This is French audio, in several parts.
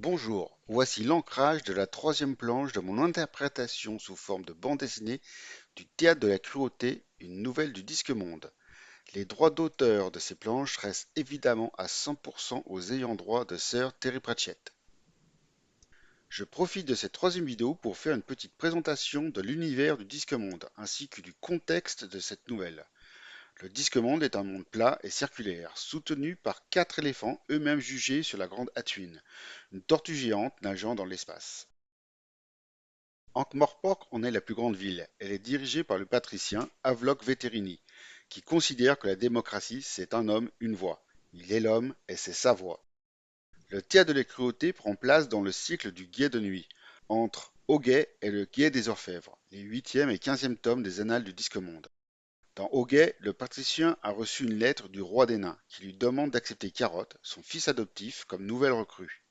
Bonjour, voici l'ancrage de la troisième planche de mon interprétation sous forme de bande dessinée du Théâtre de la Cruauté, une nouvelle du Disque Monde. Les droits d'auteur de ces planches restent évidemment à 100% aux ayants droit de Sir Terry Pratchett. Je profite de cette troisième vidéo pour faire une petite présentation de l'univers du Disque Monde ainsi que du contexte de cette nouvelle. Le Disque Monde est un monde plat et circulaire, soutenu par 4 éléphants eux-mêmes jugés sur la Grande Hattuine, une tortue géante nageant dans l'espace. Ankh-Morpork en est la plus grande ville. Elle est dirigée par le patricien Havelock Veterini, qui considère que la démocratie, c'est un homme, une voix. Il est l'homme et c'est sa voix. Le théâtre de la cruauté prend place dans le cycle du Guet de nuit, entre Auguet et le Guet des Orfèvres, les 8e et 15e tomes des Annales du Disque-Monde. Dans Auguet, le patricien a reçu une lettre du roi des nains qui lui demande d'accepter Carotte, son fils adoptif, comme nouvelle recrue.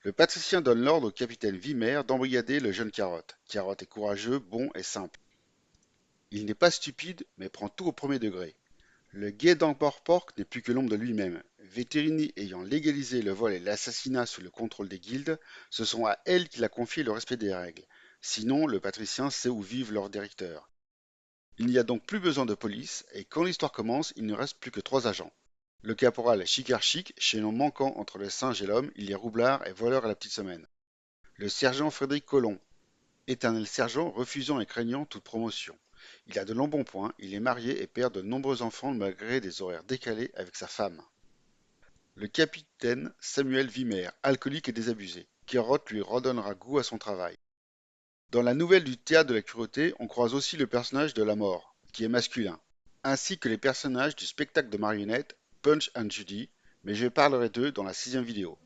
Le patricien donne l'ordre au capitaine Vimer d'embrigader le jeune Carotte. Carotte est courageux, bon et simple. Il n'est pas stupide, mais prend tout au premier degré. Le guet d'Ankh-Morpork n'est plus que l'ombre de lui-même. Veterini ayant légalisé le vol et l'assassinat sous le contrôle des guildes, ce sont à elle qu'il a confié le respect des règles. Sinon, le patricien sait où vivent leurs directeurs. Il n'y a donc plus besoin de police, et quand l'histoire commence, il ne reste plus que 3 agents. Le caporal Chicarchic, chaînon manquant entre le singe et l'homme, il est roublard et voleur à la petite semaine. Le sergent Frédéric Colomb, éternel sergent refusant et craignant toute promotion. Il a de longs bons points, il est marié et père de nombreux enfants malgré des horaires décalés avec sa femme. Le capitaine Samuel Vimer, alcoolique et désabusé. Carotte lui redonnera goût à son travail. Dans la nouvelle du théâtre de la cruauté, on croise aussi le personnage de la mort, qui est masculin, ainsi que les personnages du spectacle de marionnettes Punch and Judy, mais je parlerai d'eux dans la 6e vidéo.